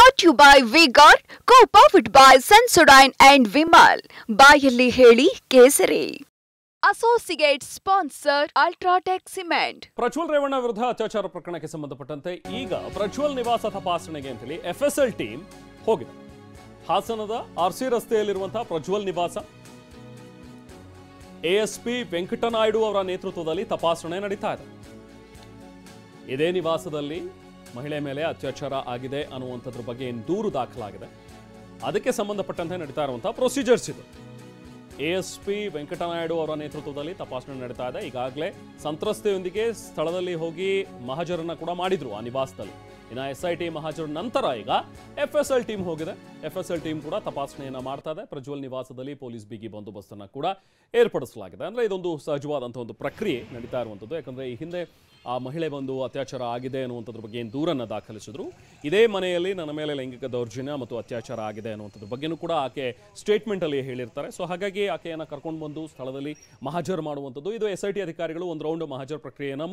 Brought to you by V-Guard, co-powered by Sensodyne and Vimal. ಬಾಯಲ್ಲಿ ಹೇಳಿ ಕೇಸರಿ. Associate sponsor UltraTech cement. Prajwal Revanna ವಿರುದ್ಧ ಅತ್ಯಾಚಾರ ಪ್ರಕರಣಕ್ಕೆ ಸಂಬಂಧಪಟ್ಟಂತೆ ಈಗ ಪ್ರಜ್ವಲ್ ನಿವಾಸ ತಪಾಸಣೆಗೆ ಅಂತೇಳಿ ಎಫ್ಎಸ್ಎಲ್ ಟೀಮ್ ಹೋಗಿದೆ. ಹಾಸನದ ಆರ್ಸಿ ರಸ್ತೆಯಲ್ಲಿರುವಂತಹ ಪ್ರಜ್ವಲ್ ನಿವಾಸ ಎಎಸ್ಪಿ ವೆಂಕಟನಾಯ್ಡು ಅವರ ನೇತೃತ್ವದಲ್ಲಿ ತಪಾಸಣೆ ನಡೀತಾ ಇದೆ. ಇದೇ ನಿವಾಸದಲ್ಲಿ ಮಹಿಳೆ ಮೇಲೆ ಅತ್ಯಾಚಾರ ಆಗಿದೆ ಅನ್ನುವಂಥದ್ರ ಬಗ್ಗೆ ಏನು ದೂರು ದಾಖಲಾಗಿದೆ, ಅದಕ್ಕೆ ಸಂಬಂಧಪಟ್ಟಂತೆ ನಡೀತಾ ಇರುವಂತಹ ಪ್ರೊಸೀಜರ್ಸ್ ಇದು. ಎಎಸ್ಪಿ ವೆಂಕಟನಾಯ್ಡು ಅವರ ನೇತೃತ್ವದಲ್ಲಿ ತಪಾಸಣೆ ನಡೀತಾ ಇದೆ. ಈಗಾಗಲೇ ಸಂತ್ರಸ್ತೆಯೊಂದಿಗೆ ಸ್ಥಳದಲ್ಲಿ ಹೋಗಿ ಮಹಾಜರನ್ನ ಕೂಡ ಮಾಡಿದ್ರು ಆ ನಿವಾಸದಲ್ಲಿ. ಇನ್ನು SIT ಮಹಾಜರ ನಂತರ ಈಗ ಎಫ್ಎಸ್ಎಲ್ ಟೀಮ್ ಹೋಗಿದೆ. ಎಫ್ಎಸ್ಎಲ್ ಟೀಮ್ ಕೂಡ ತಪಾಸಣೆಯನ್ನ ಮಾಡ್ತಾ ಇದೆ. ಪ್ರಜ್ವಲ್ ನಿವಾಸದಲ್ಲಿ ಪೊಲೀಸ್ ಬಿಗಿ ಬಂದೋಬಸ್ತನ್ನು ಕೂಡ ಏರ್ಪಡಿಸಲಾಗಿದೆ. ಅಂದ್ರೆ ಇದೊಂದು ಸಹಜವಾದಂತಹ ಒಂದು ಪ್ರಕ್ರಿಯೆ ನಡೀತಾ ಇರುವಂಥದ್ದು. ಯಾಕಂದ್ರೆ ಈ ಹಿಂದೆ ಆ ಮಹಿಳೆ ಬಂದು ಅತ್ಯಾಚಾರ ಆಗಿದೆ ಅನ್ನುವಂಥದ್ರ ಬಗ್ಗೆ ಏನು ದೂರನ್ನು ದಾಖಲಿಸಿದ್ರು, ಇದೇ ಮನೆಯಲ್ಲಿ ನನ್ನ ಮೇಲೆ ಲೈಂಗಿಕ ದೌರ್ಜನ್ಯ ಮತ್ತು ಅತ್ಯಾಚಾರ ಆಗಿದೆ ಅನ್ನುವಂಥದ್ರ ಬಗ್ಗೆನೂ ಕೂಡ ಆಕೆ ಸ್ಟೇಟ್ಮೆಂಟಲ್ಲಿ ಹೇಳಿರ್ತಾರೆ. ಸೊ ಹಾಗಾಗಿ ಆಕೆಯನ್ನು ಕರ್ಕೊಂಡು ಬಂದು ಸ್ಥಳದಲ್ಲಿ ಮಹಾಜರ್ ಮಾಡುವಂಥದ್ದು, ಇದು SIT ಅಧಿಕಾರಿಗಳು ಒಂದು ರೌಂಡ್ ಮಹಾಜರ್ ಪ್ರಕ್ರಿಯೆಯನ್ನು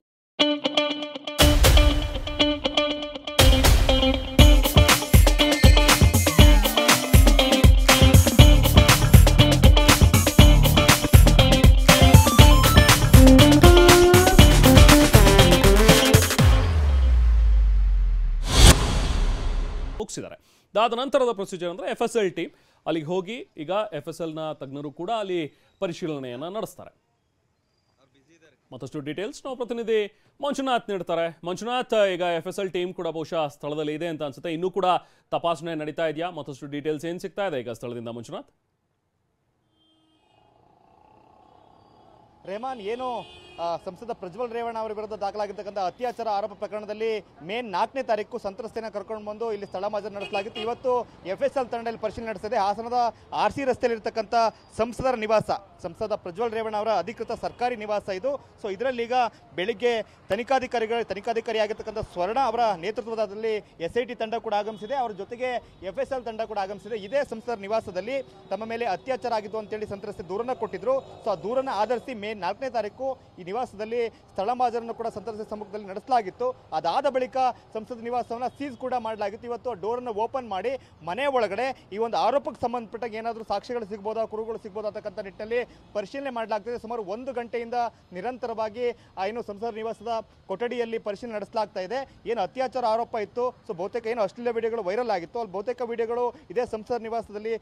ಮುಗಿಸಿದ್ದಾರೆ. ಅದಾದ ನಂತರದ ಪ್ರೊಸೀಜರ್ ಅಂದರೆ ಎಫ್ಎಸ್ಎಲ್ ಟೀಮ್ ಅಲ್ಲಿಗೆ ಹೋಗಿ ಈಗ ಎಫ್ಎಸ್ಎಲ್ನ ತಜ್ಞರು ಕೂಡ ಅಲ್ಲಿ ಪರಿಶೀಲನೆಯನ್ನು ನಡೆಸ್ತಾರೆ. ಮತ್ತಷ್ಟು ಡೀಟೇಲ್ಸ್ ನಾವು ಪ್ರತಿನಿಧಿ ಮಂಜುನಾಥ್ ನೀಡ್ತಾರೆ. ಮಂಜುನಾಥ್, ಈಗ ಎಫ್ಎಸ್ಎಲ್ ಟೀಮ್ ಕೂಡ ಬಹುಶಃ ಸ್ಥಳದಲ್ಲಿ ಇದೆ ಅಂತ ಅನ್ಸುತ್ತೆ. ಇನ್ನೂ ಕೂಡ ತಪಾಸಣೆ ನಡೀತಾ ಇದೆಯಾ? ಮತ್ತಷ್ಟು ಡೀಟೇಲ್ಸ್ ಏನು ಸಿಗ್ತಾ ಇದೆ ಈಗ ಸ್ಥಳದಿಂದ ಮಂಜುನಾಥ್? ರೆಹಮಾನ್, ಏನು ಸಂಸದ ಪ್ರಜ್ವಲ್ ರೇವಣ್ಣ ಅವರ ವಿರುದ್ಧ ದಾಖಲಾಗಿರ್ತಕ್ಕಂಥ ಅತ್ಯಾಚಾರ ಆರೋಪ ಪ್ರಕರಣದಲ್ಲಿ ಮೇ 4ನೇ ತಾರೀಕು ಸಂತ್ರಸ್ತೆಯನ್ನು ಕರ್ಕೊಂಡು ಬಂದು ಇಲ್ಲಿ ಸ್ಥಳ ಮಹಾಜರು ನಡೆಸಲಾಗಿತ್ತು. ಇವತ್ತು ಎಫ್ಎಸ್ಎಲ್ ತಂಡದಲ್ಲಿ ಪರಿಶೀಲನೆ ನಡೆಸಿದೆ. ಹಾಸನದ RC ರಸ್ತೆಯಲ್ಲಿರ್ತಕ್ಕಂಥ ಸಂಸದರ ನಿವಾಸ, ಸಂಸದ ಪ್ರಜ್ವಲ್ ರೇವಣ್ಣ ಅವರ ಅಧಿಕೃತ ಸರ್ಕಾರಿ ನಿವಾಸ ಇದು. ಸೊ ಇದರಲ್ಲಿ ಈಗ ಬೆಳಿಗ್ಗೆ ತನಿಖಾಧಿಕಾರಿ ಆಗಿರ್ತಕ್ಕಂಥ ಸ್ವರ್ಣ ಅವರ ನೇತೃತ್ವದಲ್ಲಿ SIT ತಂಡ ಕೂಡ ಆಗಮಿಸಿದೆ. ಅವರ ಜೊತೆಗೆ ಎಫ್ಎಸ್ಎಲ್ ತಂಡ ಕೂಡ ಆಗಮಿಸಿದೆ. ಇದೇ ಸಂಸದರ ನಿವಾಸದಲ್ಲಿ ತಮ್ಮ ಮೇಲೆ ಅತ್ಯಾಚಾರ ಆಗಿದ್ದು ಅಂತೇಳಿ ಸಂತ್ರಸ್ತೆ ದೂರನ್ನು ಕೊಟ್ಟಿದ್ರು. ಸೊ ಆ ದೂರನ್ನು ಆಧರಿಸಿ ಮೇ 4ನೇ ತಾರೀಕು ಈ ನಿವಾಸದಲ್ಲಿ ಸ್ಥಳ ಮಹಾಜರನ್ನು ಕೂಡ ಸಂತ್ರಸ್ತೆ ಸಮ್ಮುಖದಲ್ಲಿ ನಡೆಸಲಾಗಿತ್ತು. ಅದಾದ ಬಳಿಕ ಸಂಸದ ನಿವಾಸವನ್ನು ಸೀಸ್ ಕೂಡ ಮಾಡಲಾಗಿತ್ತು. ಇವತ್ತು ಡೋರನ್ನು ಓಪನ್ ಮಾಡಿ ಮನೆ ಒಳಗಡೆ ಈ ಒಂದು ಆರೋಪಕ್ಕೆ ಸಂಬಂಧಪಟ್ಟ ಏನಾದರೂ ಸಾಕ್ಷಿಗಳು ಸಿಗ್ಬೋದಾ, ಕುರುಗಳು ಸಿಗ್ಬೋದಾ ಅಂತಕ್ಕಂಥ ನಿಟ್ಟಿನಲ್ಲಿ ಪರಿಶೀಲನೆ ಮಾಡಲಾಗ್ತಿದೆ. ಸುಮಾರು 1 ಗಂಟೆಯಿಂದ ನಿರಂತರವಾಗಿ ಏನು ಸಂಸದ ನಿವಾಸದ ಕೊಠಡಿಯಲ್ಲಿ ಪರಿಶೀಲನೆ ನಡೆಸಲಾಗ್ತಾ ಇದೆ. ಏನು ಅತ್ಯಾಚಾರ ಆರೋಪ ಇತ್ತು, ಸೊ ಬಹುತೇಕ ಏನು ಅಶ್ಲೀಲ ವಿಡಿಯೋಗಳು ವೈರಲ್ ಆಗಿತ್ತು, ಅಲ್ಲಿ ಬಹುತೇಕ ವಿಡಿಯೋಗಳು ಇದೇ ಸಂಸದ ನಿವಾಸದಲ್ಲಿ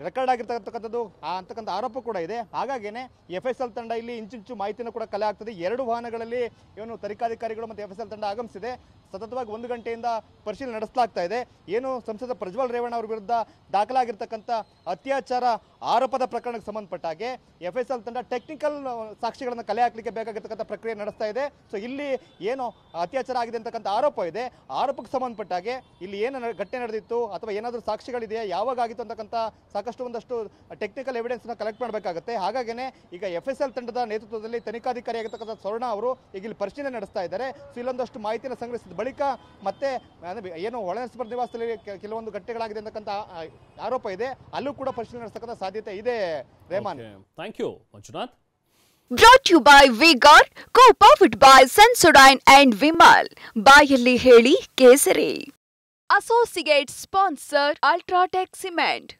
ರೆಕಾರ್ಡ್ ಆಗಿರ್ತಕ್ಕಂಥದ್ದು ಅಂತಕ್ಕಂಥ ಆರೋಪ ಕೂಡ ಇದೆ. ಹಾಗಾಗಿನೇ ಎಫ್ಎಸ್ಎಲ್ ತಂಡ ಇಲ್ಲಿ ಇಂಚಿಂಚು ಮಾಹಿತಿಯನ್ನು ಕೂಡ ಕಲೆ ಆಗ್ತದೆ. 2 ವಾಹನಗಳಲ್ಲಿ ಏನು ತನಿಖಾಧಿಕಾರಿಗಳು ಮತ್ತು ಎಫ್ಎಸ್ಎಲ್ ತಂಡ ಆಗಮಿಸಿದೆ. ಸತತವಾಗಿ 1 ಗಂಟೆಯಿಂದ ಪರಿಶೀಲನೆ ನಡೆಸಲಾಗ್ತಾ ಇದೆ. ಏನು ಸಂಸದ ಪ್ರಜ್ವಲ್ ರೇವಣ್ಣ ಅವರ ವಿರುದ್ಧ ದಾಖಲಾಗಿರ್ತಕ್ಕಂಥ ಅತ್ಯಾಚಾರ ಆರೋಪದ ಪ್ರಕರಣಕ್ಕೆ ಸಂಬಂಧಪಟ್ಟ ಹಾಗೆ ಎಫ್ಎಸ್ಎಲ್ ತಂಡ ಟೆಕ್ನಿಕಲ್ ಸಾಕ್ಷಿಗಳನ್ನು ಕಲೆ ಹಾಕಲಿಕ್ಕೆ ಬೇಕಾಗಿರ್ತಕ್ಕಂಥ ಪ್ರಕ್ರಿಯೆ ನಡೆಸ್ತಾ ಇದೆ. ಸೊ ಇಲ್ಲಿ ಏನು ಅತ್ಯಾಚಾರ ಆಗಿದೆ ಅಂತಕ್ಕಂಥ ಆರೋಪ ಇದೆ, ಆರೋಪಕ್ಕೆ ಸಂಬಂಧಪಟ್ಟ ಹಾಗೆ ಇಲ್ಲಿ ಏನು ಘಟನೆ ನಡೆದಿತ್ತು ಅಥವಾ ಏನಾದರೂ ಸಾಕ್ಷಿಗಳಿದೆಯಾ, ಯಾವಾಗ ಆಗಿತ್ತು ಅಂತಕ್ಕಂಥ ಒಂದಷ್ಟು ಟೆಕ್ನಿಕಲ್ ಎವಿಡೆನ್ಸ್ನ ಕಲೆಕ್ಟ್ ಮಾಡಬೇಕಾಗುತ್ತೆ. ಹಾಗಾಗಿನೇ ಈಗ ಎಫ್ಎಸ್ಎಲ್ ತಂಡದ ನೇತೃತ್ವದಲ್ಲಿ ತನಿಖಾಧಿಕಾರಿ ಆಗಿರ್ತಕ್ಕಂಥ ಸ್ವರ್ಣ ಅವರು ಈಗ ಇಲ್ಲಿ ಪರಿಶೀಲನೆ ನಡೆಸ್ತಾ ಇದ್ದಾರೆ. ಸೊ ಇಲ್ಲೊಂದಷ್ಟು ಮಾಹಿತಿಯನ್ನು ಸಂಗ್ರಹಿಸಿದ ಬಳಿಕ ಮತ್ತೆ ಏನು ಒಳನರಸೀಪುರ ನಿವಾಸದಲ್ಲಿ ಕೆಲವೊಂದು ಘಟನೆಗಳಾಗಿದೆ ಅಂತಕ್ಕಂಥ ಆರೋಪ ಇದೆ, ಅಲ್ಲೂ ಕೂಡ ಪರಿಶೀಲನೆ ನಡೆಸತಕ್ಕಂಥ ಸಾಧ್ಯತೆ ಇದೆ. Rehman, thank you Manjunath. Brought to you by V-Guard, co-powered by Sensodyne and Vimal. ಬಾಯಲ್ಲಿ ಹೇಳಿ ಕೇಸರಿ. Associate sponsor UltraTech cement.